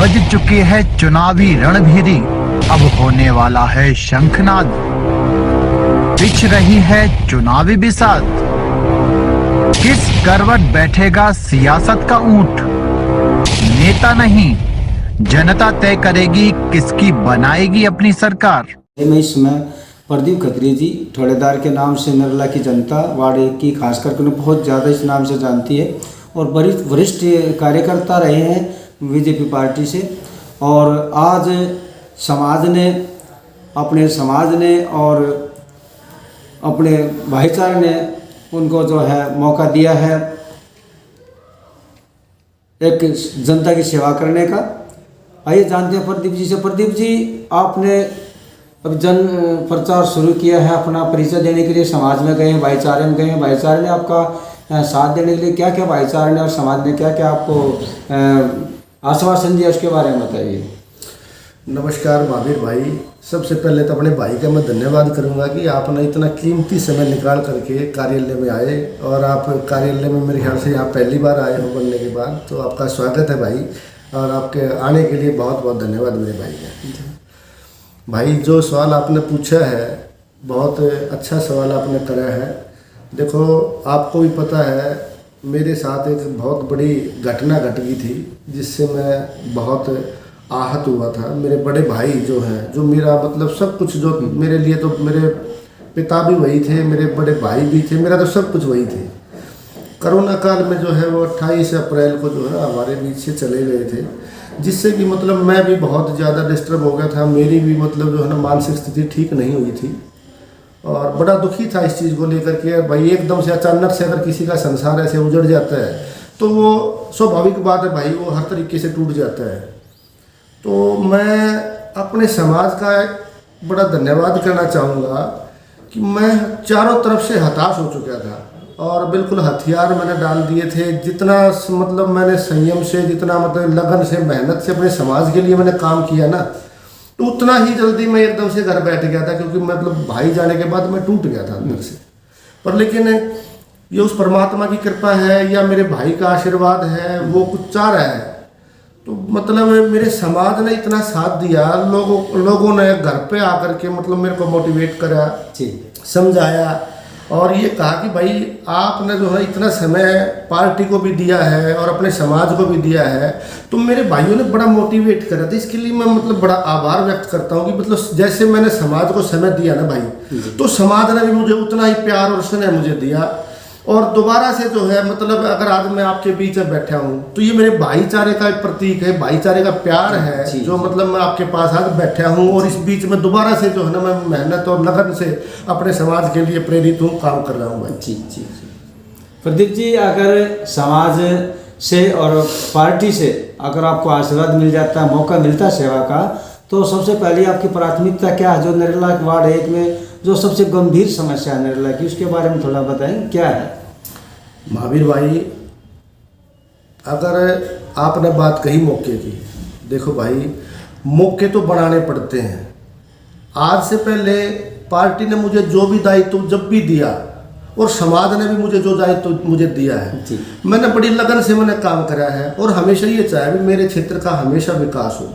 बज चुकी है चुनावी रणभेरी, अब होने वाला है शंखनाद। पिच रही है चुनावी बिसात, किस करवट बैठेगा सियासत का ऊंट। नेता नहीं जनता तय करेगी किसकी बनाएगी अपनी सरकार। मैं इस समय प्रदीप खत्री जी ठेकेदार के नाम से नरला की जनता वार्ड 1 की खास करके उन्हें बहुत ज़्यादा इस नाम से जानती है और वरिष्ठ कार्यकर्ता रहे हैं बीजेपी पार्टी से। और आज समाज ने और अपने भाईचारे ने उनको जो है मौका दिया है एक जनता की सेवा करने का। आइए जानते हैं प्रदीप जी से। प्रदीप जी, आपने अब जन प्रचार शुरू किया है, अपना परिचय देने के लिए समाज में गए हैं, भाईचारे में गए हैं। भाईचारे ने आपका साथ देने के लिए क्या क्या भाईचारे ने और समाज ने क्या क्या आपको आश्वासन दिया, उसके बारे में बताइए। नमस्कार महावीर भाई, सबसे पहले तो अपने भाई का मैं धन्यवाद करूंगा कि आपने इतना कीमती समय निकाल करके कार्यालय में आए। और आप कार्यालय में मेरे ख्याल से यहाँ पहली बार आए हो बनने के बाद, तो आपका स्वागत है भाई। और आपके आने के लिए बहुत बहुत धन्यवाद मेरे भाई का। भाई, जो सवाल आपने पूछा है बहुत अच्छा सवाल आपने करा है। देखो, आपको भी पता है मेरे साथ एक बहुत बड़ी घटना घट गई थी जिससे मैं बहुत आहत हुआ था। मेरे बड़े भाई जो हैं, जो मेरा मतलब सब कुछ, जो मेरे लिए तो मेरे पिता भी वही थे, मेरे बड़े भाई भी थे, मेरा तो सब कुछ वही थे। कोरोना काल में जो है वो 28 अप्रैल को जो है हमारे बीच से चले गए थे, जिससे कि मतलब मैं भी बहुत ज़्यादा डिस्टर्ब हो गया था। मेरी भी मतलब जो है ना मानसिक स्थिति ठीक नहीं हुई थी और बड़ा दुखी था इस चीज़ को लेकर के। भाई, एकदम से अचानक से अगर किसी का संसार ऐसे उजड़ जाता है तो वो स्वाभाविक बात है भाई, वो हर तरीके से टूट जाता है। तो मैं अपने समाज का बड़ा धन्यवाद करना चाहूँगा कि मैं चारों तरफ से हताश हो चुका था और बिल्कुल हथियार मैंने डाल दिए थे। जितना मतलब मैंने संयम से, जितना मतलब लगन से, मेहनत से अपने समाज के लिए मैंने काम किया ना, तो उतना ही जल्दी मैं एकदम से घर बैठ गया था, क्योंकि मतलब भाई जाने के बाद मैं टूट गया था अंदर से। पर लेकिन ये उस परमात्मा की कृपा है या मेरे भाई का आशीर्वाद है, वो कुछ चाह रहा है। तो मतलब मेरे समाज ने इतना साथ दिया, लोगों ने घर पे आकर के मतलब मेरे को मोटिवेट करा, समझाया और ये कहा कि भाई आपने जो है इतना समय पार्टी को भी दिया है और अपने समाज को भी दिया है, तो मेरे भाइयों ने बड़ा मोटिवेट करा था। इसके लिए मैं मतलब बड़ा आभार व्यक्त करता हूँ कि मतलब जैसे मैंने समाज को समय दिया ना भाई, तो समाज ने भी मुझे उतना ही प्यार और स्नेह मुझे दिया। और दोबारा से जो है मतलब अगर आज मैं आपके बीच में बैठा हूँ तो ये मेरे भाईचारे का एक प्रतीक है, भाईचारे का प्यार है जो मतलब मैं आपके पास आज बैठा हूँ। और इस बीच में दोबारा से जो है ना मैं मेहनत और लगन से अपने समाज के लिए प्रेरित हूँ, काम कर रहा हूँ भाई। जी। प्रदीप जी, अगर समाज से और पार्टी से अगर आपको आशीर्वाद मिल जाता है, मौका मिलता है सेवा का, तो सबसे पहले आपकी प्राथमिकता क्या है? जो नरेला वार्ड 1 में जो सबसे गंभीर समस्या है नरेला की, उसके बारे में थोड़ा बताएं, क्या है? महावीर भाई, अगर आपने बात कही मौके की, देखो भाई, मौके तो बनाने पड़ते हैं। आज से पहले पार्टी ने मुझे जो भी दायित्व जब भी दिया और समाज ने भी मुझे जो दायित्व मुझे दिया है, मैंने बड़ी लगन से मैंने काम करा है और हमेशा ये चाहे भी मेरे क्षेत्र का हमेशा विकास हो।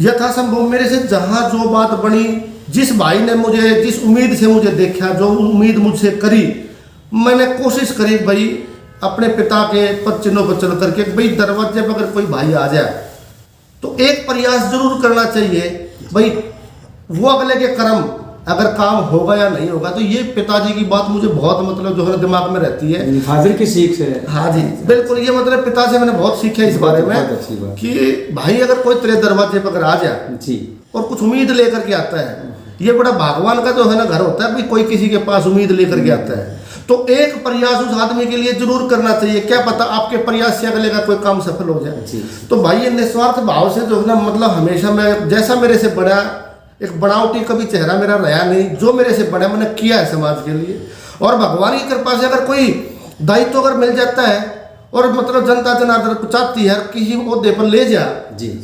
यथासंभव मेरे से जहाँ जो बात बनी, जिस भाई ने मुझे जिस उम्मीद से मुझे देखा, जो उम्मीद मुझसे करी, मैंने कोशिश करी भाई अपने पिता के पद चिन्हों पर चल करके भाई दरवाजे पर अगर कोई भाई आ जाए तो एक प्रयास जरूर करना चाहिए भाई। वो अगले के कर्म, अगर काम होगा या नहीं होगा, तो ये पिताजी की बात मुझे बहुत मतलब जो है दिमाग में रहती है। फादर की सीख से। हाँ जी, बिल्कुल। ये मतलब पिता से मैंने बहुत सीखा इस बारे में कि भाई अगर कोई तेरे दरवाजे पर अगर आ जाए जी और कुछ उम्मीद लेकर के आता है, ये बड़ा भगवान का जो है ना घर होता है कि कोई किसी के पास उम्मीद लेकर के आता है, तो एक प्रयास उस आदमी के लिए जरूर करना चाहिए। क्या पता आपके प्रयास से अगले का कोई काम सफल हो जाए। तो भाई ये निस्वार्थ भाव से जो है ना मतलब हमेशा मैं, जैसा मेरे से बड़ा, एक बनावटी कभी चेहरा मेरा रहा नहीं, जो मेरे से बड़ा मैंने किया है समाज के लिए। और भगवान की कृपा से अगर कोई दायित्व अगर मिल जाता है और मतलब जनता जनार्दन चाहती है किसी ओहदे पर ले जा,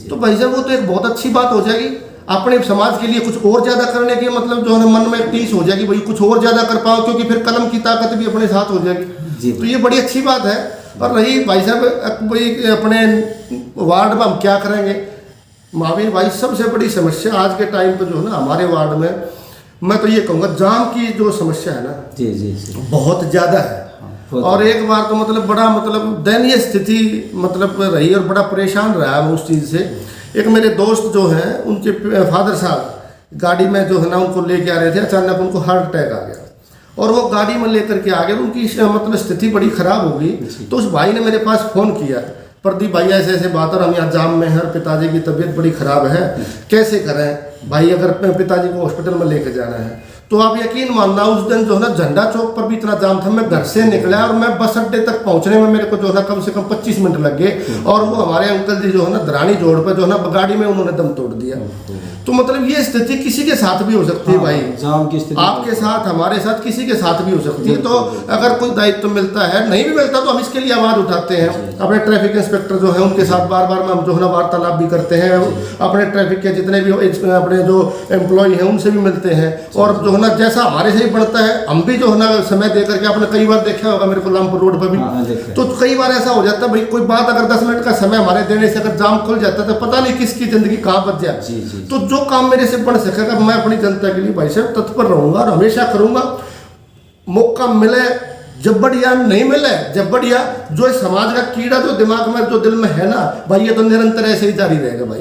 तो भाई साहब वो तो एक बहुत अच्छी बात हो जाएगी। अपने समाज के लिए कुछ और ज़्यादा करने की मतलब जो है मन में एक टीस हो जाएगी, भाई कुछ और ज़्यादा कर पाओ, क्योंकि फिर कलम की ताकत भी अपने साथ हो जाएगी। तो ये बड़ी अच्छी बात है। और रही भाई साहब भाई अपने वार्ड में हम क्या करेंगे, महावीर भाई सबसे बड़ी समस्या आज के टाइम पे जो है ना हमारे वार्ड में, मैं तो ये कहूँगा जाम की जो समस्या है ना जी जी जी बहुत ज़्यादा है। और एक बार तो मतलब बड़ा मतलब दयनीय स्थिति मतलब रही और बड़ा परेशान रहा मैं उस चीज़ से। एक मेरे दोस्त जो हैं उनके फादर साहब गाड़ी में जो है ना उनको लेके आ रहे थे, अचानक उनको हार्ट अटैक आ गया और वो गाड़ी में लेकर के आ गए, उनकी मतलब स्थिति बड़ी ख़राब हो गई। तो उस भाई ने मेरे पास फ़ोन किया, प्रदीप भाई ऐसे ऐसे बात और हम यहाँ जाम में हैं और पिताजी की तबीयत बड़ी ख़राब है, कैसे करें भाई, अगर पिताजी को हॉस्पिटल में लेके जाना है। तो आप यकीन मानना उस दिन जो है ना झंडा चौक पर भी इतना जाम था, मैं घर से निकला और मैं बस अड्डे तक पहुंचने में मेरे को जो है ना कम से कम 25 मिनट लग गए। और वो हमारे अंकल जी जो है ना धरानी जोड़ पर जो है ना गाड़ी में उन्होंने दम तोड़ दिया। तो मतलब ये स्थिति किसी के साथ भी हो सकती है भाई, जाम की स्थिति आपके साथ, हमारे साथ, किसी के साथ भी हो सकती है। तो अगर कोई दायित्व मिलता है, नहीं भी मिलता तो हम इसके लिए आवाज़ उठाते हैं। अपने ट्रैफिक इंस्पेक्टर जो है उनके साथ बार बार हम जो है ना वार्तालाप भी करते हैं, अपने ट्रैफिक के जितने भी अपने जो एम्प्लॉय हैं उनसे भी मिलते हैं। और जो है ना जैसा हमारे से ही बढ़ता है हम भी जो है ना समय दे करके, आपने कई बार देखा होगा मेरे को लामपुर रोड पर भी, तो कई बार ऐसा हो जाता है भाई, कोई बात अगर 10 मिनट का समय हमारे देने से अगर जाम खुल जाता है तो पता नहीं किसकी जिंदगी कहाँ बच जाए। तो जो काम मेरे से बढ़ सकेगा मैं अपनी जनता के लिए भाई साहब तत्पर रहूंगा और हमेशा करूंगा। मौका मिले जब बढ़िया, नहीं मिले जब बढ़िया, जो समाज का कीड़ा जो दिमाग में जो दिल में है ना भाई, ये तो निरंतर ऐसे ही जारी रहेगा भाई।